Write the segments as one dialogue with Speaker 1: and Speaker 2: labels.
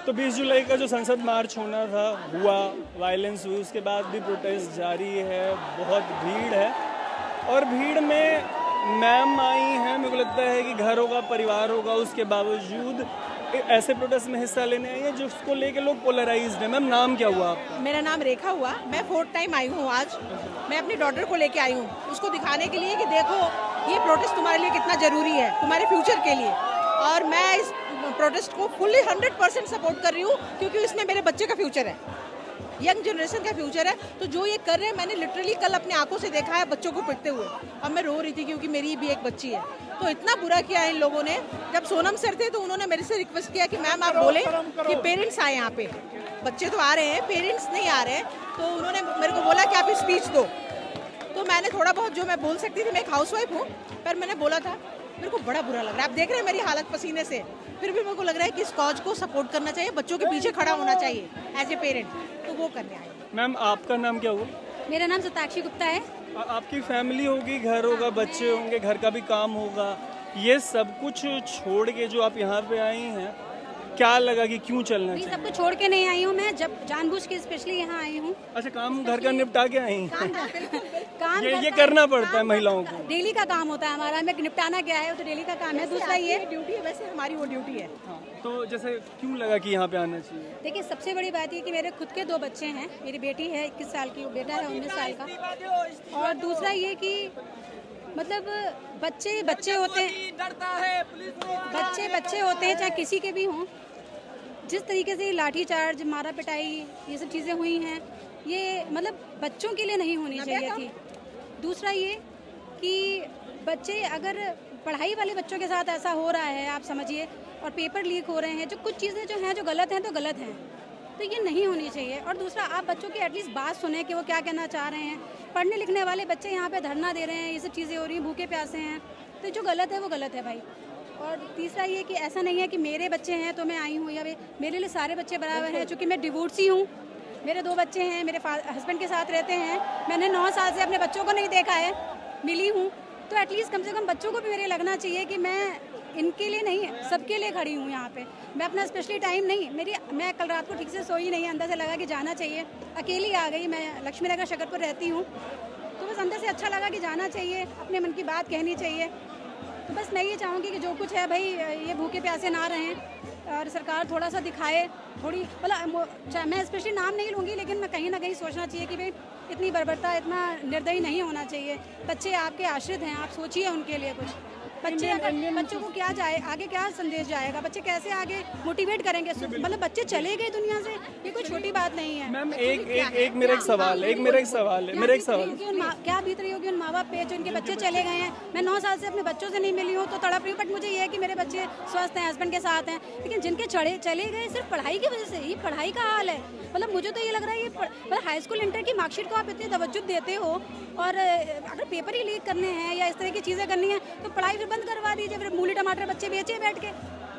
Speaker 1: तो 20 जुलाई का जो संसद मार्च होना था हुआ, वायलेंस हुई, उसके बाद भी प्रोटेस्ट जारी है, बहुत भीड़ है और भीड़ में मैम आई हैं। मेरे को लगता है कि घर होगा, परिवार होगा, उसके बावजूद ऐसे प्रोटेस्ट में हिस्सा लेने आई है जिसको लेके लोग पोलराइज्ड हैं। मैम नाम क्या हुआ आपका?
Speaker 2: मेरा नाम रेखा हुआ। मैं 4th टाइम आई हूँ आज। मैं अपनी डॉटर को लेके आई हूँ, उसको दिखाने के लिए कि देखो ये प्रोटेस्ट तुम्हारे लिए कितना ज़रूरी है, तुम्हारे फ्यूचर के लिए। और मैं इस प्रोटेस्ट को फुल्ली 100% सपोर्ट कर रही हूँ क्योंकि इसमें मेरे बच्चे का फ्यूचर है, यंग जनरेशन का फ्यूचर है। तो जो ये कर रहे हैं, मैंने लिटरली कल अपनी आंखों से देखा है बच्चों को पिटते हुए। अब मैं रो रही थी क्योंकि मेरी भी एक बच्ची है। तो इतना बुरा किया इन लोगों ने। जब सोनम सर थे तो उन्होंने मेरे से रिक्वेस्ट किया कि मैम आप बोले कि पेरेंट्स आए यहाँ पे, बच्चे तो आ रहे हैं, पेरेंट्स नहीं आ रहे हैं। तो उन्होंने मेरे को बोला कि आप स्पीच दो। तो मैंने थोड़ा बहुत जो मैं बोल सकती थी, मैं एक हाउसवाइफ हूँ, पर मैंने बोला था। मेरे को बड़ा बुरा लग रहा है। आप देख रहे हैं मेरी हालत पसीने से, फिर भी मेरे को लग रहा है कि इस कॉज को सपोर्ट करना चाहिए, बच्चों के पीछे खड़ा होना चाहिए एज ए पेरेंट। तो वो करने आए।
Speaker 1: मैम आपका नाम क्या हुआ?
Speaker 3: मेरा नाम सताक्षी गुप्ता है।
Speaker 1: आपकी फैमिली होगी, घर होगा, बच्चे होंगे, घर का भी काम होगा, ये सब कुछ छोड़ के जो आप यहाँ पे आई हैं, क्या लगा कि क्यों चलना चाहिए?
Speaker 3: सब कुछ छोड़ के नहीं आई हूँ मैं, जब जानबूझ के स्पेशली यहाँ आई हूँ।
Speaker 1: अच्छा, काम घर का निपटा के आई हैं?
Speaker 3: काम
Speaker 1: ये करना पड़ता है महिलाओं को,
Speaker 3: डेली का काम होता है हमारा। हमें निपटाना क्या है, वो तो डेली का काम है। दूसरा ये
Speaker 2: ड्यूटी है, वैसे हमारी वो ड्यूटी है।
Speaker 1: तो जैसे क्यों लगा कि यहाँ पे आना चाहिए?
Speaker 3: देखिए, सबसे बड़ी बात ये कि मेरे खुद के 2 बच्चे हैं। मेरी बेटी है 21 साल की, वो बेटा है 19 साल का। और दूसरा ये कि मतलब बच्चे बच्चे होते हैं, बच्चे होते हैं, चाहे किसी के भी हों। जिस तरीके से लाठीचार्ज, मारा पिटाई, ये सब चीज़ें हुई हैं, ये मतलब बच्चों के लिए नहीं होनी चाहिए थी। दूसरा ये कि बच्चे, अगर पढ़ाई वाले बच्चों के साथ ऐसा हो रहा है, आप समझिए, और पेपर लीक हो रहे हैं, जो कुछ चीज़ें जो हैं जो गलत हैं तो गलत हैं, तो ये नहीं होनी चाहिए। और दूसरा, आप बच्चों की एटलीस्ट बात सुने कि वो क्या कहना चाह रहे हैं। पढ़ने लिखने वाले बच्चे यहाँ पे धरना दे रहे हैं, ये सब चीज़ें हो रही हैं, भूखे प्यासे हैं, तो जो गलत है वो गलत है भाई। और तीसरा ये कि ऐसा नहीं है कि मेरे बच्चे हैं तो मैं आई हूँ, या मेरे लिए सारे बच्चे बराबर हैं। चूँकि मैं डिवोर्सी हूँ, मेरे 2 बच्चे हैं, मेरे हस्बैंड के साथ रहते हैं, मैंने 9 साल से अपने बच्चों को नहीं देखा है, मिली हूँ, तो एटलीस्ट कम से कम बच्चों को भी मेरे लगना चाहिए कि मैं इनके लिए नहीं, सबके लिए खड़ी हूँ यहाँ पे। मैं अपना स्पेशली टाइम नहीं, मैं कल रात को ठीक से सोई नहीं, अंदर से लगा कि जाना चाहिए। अकेली आ गई, मैं लक्ष्मी नगर शकरपुर रहती हूँ, तो बस अंदर से अच्छा लगा कि जाना चाहिए, अपने मन की बात कहनी चाहिए। तो बस मैं ये चाहूँगी कि जो कुछ है भाई, ये भूखे प्यासे ना रहें और सरकार थोड़ा सा दिखाए, थोड़ी मतलब, मैं स्पेशली नाम नहीं लूँगी, लेकिन मैं कहीं ना कहीं सोचना चाहिए कि भाई इतनी बर्बरता, इतना निर्दयी नहीं होना चाहिए। बच्चे आपके आश्रित हैं, आप सोचिए उनके लिए कुछ। बच्चों को क्या जाए, आगे क्या संदेश जाएगा, बच्चे कैसे आगे मोटिवेट करेंगे? मतलब बच्चे चले गए दुनिया से, ये कोई छोटी बात नहीं है।
Speaker 1: मैम मेरा एक सवाल है,
Speaker 3: क्या बीत रही होगी उन माँ बाप पे जो इनके बच्चे चले गए हैं। मैं 9 साल से अपने बच्चों से नहीं मिली हूँ तो तड़प रही हूँ, बट मुझे ये है कि मेरे बच्चे स्वस्थ हैं, हस्बैंड के साथ हैं। लेकिन जिनके चले गए सिर्फ पढ़ाई की वजह से, ये पढ़ाई का हाल है। मतलब मुझे तो ये लग रहा है, ये मतलब हाई स्कूल इंटर की मार्कशीट को आप इतनी तवज्जो देते हो, और अगर पेपर ही लीक करने हैं या इस तरह की चीज़ें करनी है तो पढ़ाई फिर बंद करवा दीजिए। फिर मूली टमाटर बच्चे बेचे बैठ के,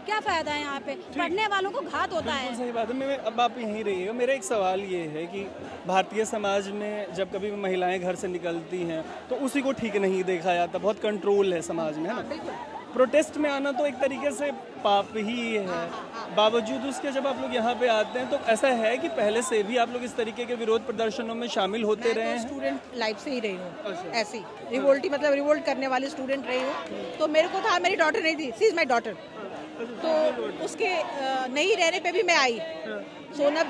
Speaker 3: क्या फ़ायदा है? यहाँ पे पढ़ने वालों को घात होता है।
Speaker 1: सही बात है। अब आप यहीं रहिएगा। मेरा एक सवाल ये है कि भारतीय समाज में जब कभी महिलाएं घर से निकलती हैं तो उसी को ठीक नहीं देखा जाता, बहुत कंट्रोल है समाज में, है ना? प्रोटेस्ट में आना तो एक तरीके से पाप ही है, बावजूद उसके जब आप लोग यहाँ पे आते हैं तो ऐसा है कि पहले से भी आप लोग इस तरीके के विरोध प्रदर्शनों में शामिल होते रहे हैं?
Speaker 2: स्टूडेंट लाइफ से ही रही हूँ, ऐसी रिवोल्ट करने वाली स्टूडेंट रही हूँ। तो मेरे को था, मेरी डॉटर नहीं थी, सी इज माई डॉटर, तो उसके नहीं रहने पे भी मैं आई।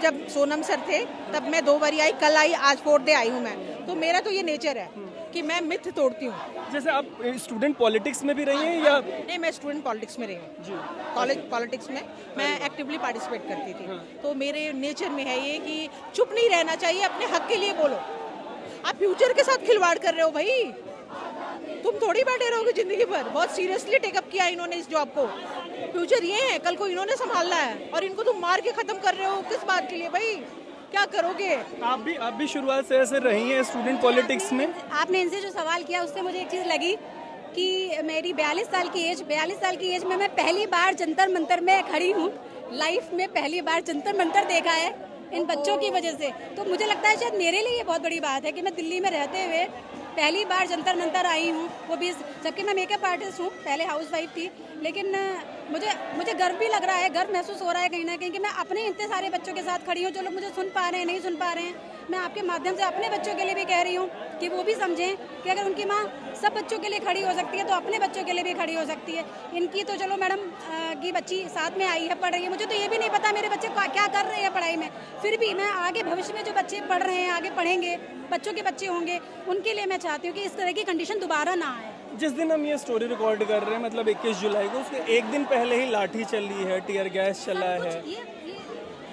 Speaker 2: जब सोनम सर थे तब मैं 2 बारी आई, कल आई, आज 4th डे आई हूँ मैं। तो मेरा तो ये नेचर है कि मैं मिथ तोड़ती हूँ।
Speaker 1: जैसे आप स्टूडेंट पॉलिटिक्स में भी रही हैं या?
Speaker 2: नहीं, मैं स्टूडेंट पॉलिटिक्स में रही हूँ, कॉलेज पॉलिटिक्स में मैं एक्टिवली पार्टिसिपेट करती थी। तो मेरे नेचर में है ये कि चुप नहीं रहना चाहिए, अपने हक के लिए बोलो। आप फ्यूचर के साथ खिलवाड़ कर रहे हो भाई, तुम थोड़ी बैठे रहोगे जिंदगी भर। बहुत सीरियसली टेकअप किया इन्होंने इस जॉब को। फ्यूचर ये है, कल को इन्होंने संभालना है, और इनको तुम मार के खत्म कर रहे हो, किस बात के लिए भाई? क्या करोगे?
Speaker 1: आप भी शुरुआत से ऐसे रही हैं स्टूडेंट पॉलिटिक्स में?
Speaker 3: आपने इनसे जो सवाल किया उससे मुझे एक चीज़ लगी कि मेरी 42 साल की एज में मैं पहली बार जंतर मंतर में खड़ी हूँ। लाइफ में पहली बार जंतर मंतर देखा है इन बच्चों की वजह से। तो मुझे लगता है शायद मेरे लिए ये बहुत बड़ी बात है कि मैं दिल्ली में रहते हुए पहली बार जंतर मंतर आई हूँ, वो भी जबकि मैं मेकअप आर्टिस्ट हूँ, पहले हाउसवाइफ थी, लेकिन मुझे गर्व भी लग रहा है, गर्व महसूस हो रहा है कहीं ना कहीं कि मैं अपने इतने सारे बच्चों के साथ खड़ी हूँ। जो लोग मुझे सुन पा रहे हैं, नहीं सुन पा रहे हैं, मैं आपके माध्यम से अपने बच्चों के लिए भी कह रही हूँ कि वो भी समझें कि अगर उनकी माँ सब बच्चों के लिए खड़ी हो सकती है तो अपने बच्चों के लिए भी खड़ी हो सकती है। इनकी तो चलो मैडम की बच्ची साथ में आई है, पढ़ रही है, मुझे तो ये भी नहीं पता मेरे बच्चे क्या कर रहे हैं पढ़ाई में, फिर भी मैं आगे भविष्य में जो बच्चे पढ़ रहे हैं, आगे पढ़ेंगे, बच्चों के बच्चे होंगे, उनके लिए मैं चाहती हूँ कि इस तरह की कंडीशन दोबारा ना आए।
Speaker 1: जिस दिन हम ये स्टोरी रिकॉर्ड कर रहे हैं, मतलब 21 जुलाई को, उसके एक दिन पहले ही लाठी चली है, टियर गैस चला है।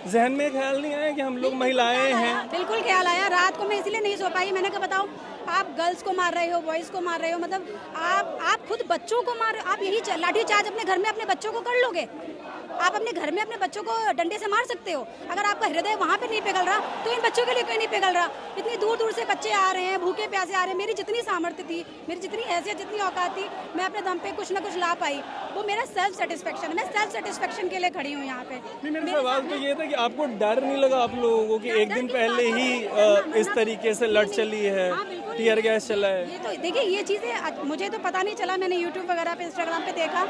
Speaker 1: जहन में ख्याल नहीं आया कि हम लोग महिलाएं हैं?
Speaker 3: बिल्कुल ख्याल आया। रात को मैं इसीलिए नहीं सो पाई। मैंने कहा बताओ, आप गर्ल्स को मार रहे हो, बॉयज़ को मार रहे हो, मतलब आप खुद बच्चों को मार रहे हो। आप यही लाठी चार्ज अपने घर में अपने बच्चों को कर लोगे? आप अपने घर में अपने बच्चों को डंडे से मार सकते हो? अगर आपका हृदय वहाँ पे नहीं पिघल रहा तो इन बच्चों के लिए क्यों नहीं पिघल रहा? इतनी दूर दूर से बच्चे आ रहे हैं, भूखे प्यासे आ रहे हैं। मेरी जितनी सामर्थ्य थी, मेरी जितनी हैसियत, जितनी औकात थी, मैं अपने दम पे कुछ ना कुछ ला पाई। वो मेरा सेल्फ सेटिस्फेक्शन है। मैं सेल्फ सेटिस्फेक्शन के लिए खड़ी हूँ यहाँ पे।
Speaker 1: मेरा सवाल तो ये था कि आपको डर नहीं लगा आप लोगों को कि एक दिन पहले ही इस तरीके से लड़ चली है, टियर गैस चला है?
Speaker 3: ये तो देखिए, ये चीज़ें मुझे तो पता नहीं चला। मैंने यूट्यूब वगैरह पे, इंस्टाग्राम पे देखा।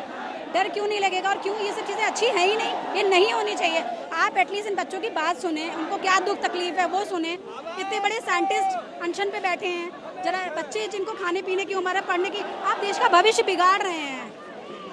Speaker 3: डर क्यों नहीं लगेगा? और क्यों? ये सब चीज़ें अच्छी हैं ही नहीं, ये नहीं होनी चाहिए। आप एटलीस्ट इन बच्चों की बात सुने, उनको क्या दुख तकलीफ है वो सुने। इतने बड़े साइंटिस्ट अनशन पे बैठे हैं, जरा बच्चे जिनको खाने पीने की उम्र है, पढ़ने की, आप देश का भविष्य बिगाड़ रहे हैं।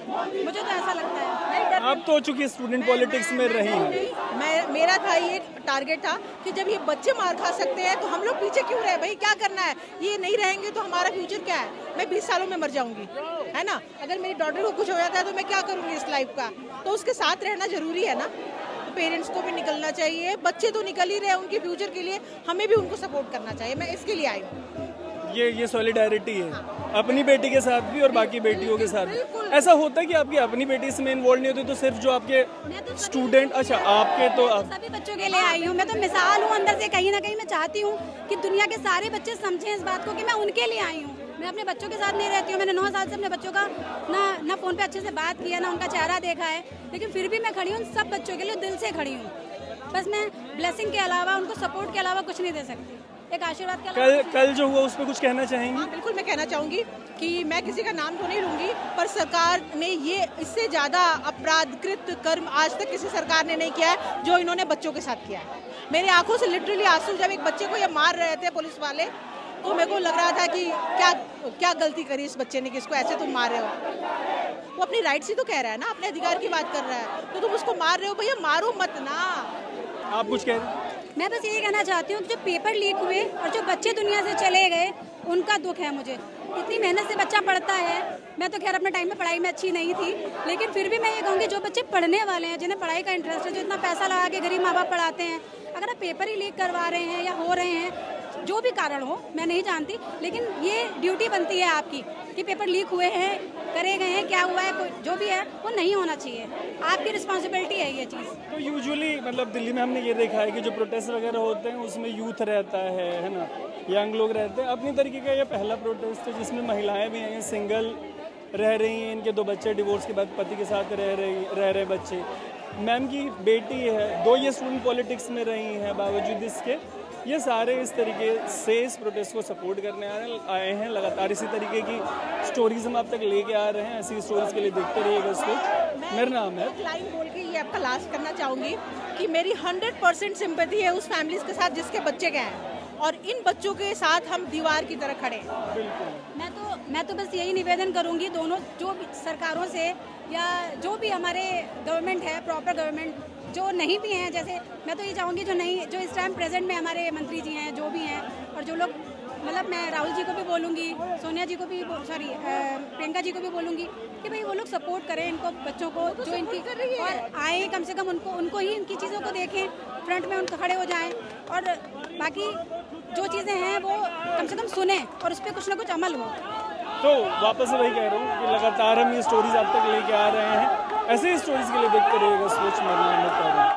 Speaker 3: मुझे तो ऐसा लगता है।
Speaker 1: आप तो चूंकि स्टूडेंट पॉलिटिक्स में रही हैं।
Speaker 2: मेरा था ये टारगेट था कि जब ये बच्चे मार खा सकते हैं तो हम लोग पीछे क्यों रहे भाई? क्या करना है? ये नहीं रहेंगे तो हमारा फ्यूचर क्या है? मैं 20 सालों में मर जाऊंगी, है ना? अगर मेरी डॉटर को कुछ हो जाता है तो मैं क्या करूंगी इस लाइफ का? तो उसके साथ रहना जरूरी है ना। तो पेरेंट्स को भी निकलना चाहिए, बच्चे तो निकल ही रहे, उनके फ्यूचर के लिए हमें भी उनको सपोर्ट करना चाहिए। मैं इसके लिए आई हूँ।
Speaker 1: ये सॉलिडारिटी है, अपनी बेटी के साथ भी और बाकी बेटियों के साथ भी। ऐसा होता है कि आपकी अपनी बेटी इसमें इन्वॉल्व नहीं होती तो सिर्फ जो आपके स्टूडेंट, अच्छा आपके तो
Speaker 3: सभी बच्चों के लिए आई हूँ। मैं तो मिसाल हूँ अंदर से। कहीं ना कहीं मैं चाहती हूँ कि दुनिया के सारे बच्चे समझें इस बात को कि मैं उनके लिए आई हूँ। मैं अपने बच्चों के साथ नहीं रहती हूँ। मैंने 9 साल से अपने बच्चों का ना फ़ोन पे अच्छे से बात किया, ना उनका चेहरा देखा है, लेकिन फिर भी मैं खड़ी हूँ सब बच्चों के लिए, दिल से खड़ी हूँ। बस मैं ब्लेसिंग के अलावा, उनको सपोर्ट के अलावा कुछ नहीं दे सकती। एक आशीर्वाद के
Speaker 1: कल जो हुआ उस पर कुछ कहना चाहेंगी?
Speaker 2: हाँ, बिल्कुल मैं कहना चाहूँगी कि मैं किसी का नाम तो नहीं लूँगी, पर सरकार ने ये इससे ज़्यादा अपराधकृत कर्म आज तक किसी सरकार ने नहीं किया है जो इन्होंने बच्चों के साथ किया है। मेरी आंखों से लिटरली आंसू, जब एक बच्चे को ये मार रहे थे पुलिस वाले, तो मेरे को लग रहा था कि क्या गलती करी इस बच्चे ने कि इसको ऐसे तुम मार रहे हो। वो अपनी राइट से तो कह रहा है ना, अपने अधिकार की बात कर रहा है, तो तुम उसको मार रहे हो। भैया मारो मत ना।
Speaker 1: आप कुछ कह रहे हैं?
Speaker 3: मैं बस यही कहना चाहती हूँ कि जो पेपर लीक हुए और जो बच्चे दुनिया से चले गए, उनका दुख है मुझे। इतनी मेहनत से बच्चा पढ़ता है। मैं तो खैर अपने टाइम में पढ़ाई में अच्छी नहीं थी, लेकिन फिर भी मैं ये कहूँगी जो बच्चे पढ़ने वाले हैं, जिन्हें पढ़ाई का इंटरेस्ट है, जो इतना पैसा लगा के गरीब माँ बाप पढ़ाते हैं, अगर आप पेपर ही लीक करवा रहे हैं या हो रहे हैं, जो भी कारण हो मैं नहीं जानती, लेकिन ये ड्यूटी बनती है आपकी कि पेपर लीक हुए हैं, करे गए हैं, क्या हुआ है, जो भी है वो नहीं होना चाहिए। आपकी रिस्पॉन्सिबिलिटी है ये चीज़।
Speaker 1: तो यूजुअली मतलब दिल्ली में हमने ये देखा है कि जो प्रोटेस्ट वगैरह होते हैं उसमें यूथ रहता है ना, यंग लोग रहते हैं। अपनी तरीके का ये पहला प्रोटेस्ट है जिसमें महिलाएं भी हैं, सिंगल रह रही हैं, इनके 2 बच्चे, डिवोर्स के बाद पति के साथ रह रहे बच्चे। मैम की बेटी है, 2 ये स्टूडेंट पॉलिटिक्स में रही हैं, बावजूद इसके ये सारे इस तरीके से इस प्रोटेस्ट को सपोर्ट करने आए हैं। लगातार इसी तरीके की स्टोरीज हम आप तक लेके आ रहे हैं। ऐसी स्टोरीज के लिए देखते रहिएगा इसको। मेरा नाम है,
Speaker 2: एक लाइन बोल के ये आपका लास्ट करना चाहूँगी कि मेरी 100% सिंपैथी है उस फैमिलीज के साथ जिसके बच्चे गए हैं, और इन बच्चों के साथ हम दीवार की तरह खड़े हैं।
Speaker 1: बिल्कुल।
Speaker 3: मैं तो बस यही निवेदन करूंगी दोनों जो भी सरकारों से, या जो भी हमारे गवर्नमेंट है, प्रॉपर गवर्नमेंट, जो नहीं भी हैं, जैसे मैं तो ये चाहूँगी जो इस टाइम प्रेजेंट में हमारे मंत्री जी हैं, जो भी हैं, और जो लोग, मतलब मैं राहुल जी को भी बोलूँगी, सोनिया जी को भी, प्रियंका जी को भी बोलूँगी कि भाई वो लोग सपोर्ट करें इनको, बच्चों को जो इनकी कर रही है, और आए कम से कम उनको ही इनकी चीज़ों को देखें, फ्रंट में उनको खड़े हो जाएं, और बाकी जो चीज़ें हैं वो कम से कम सुने और उस पर कुछ ना कुछ अमल हो।
Speaker 1: तो वापस से वही कह रहा हूँ कि लगातार हम ये स्टोरीज आप तक लेके आ रहे हैं। ऐसे ही स्टोरीज के लिए देखते रहिएगा सोच। मेरा नाम है।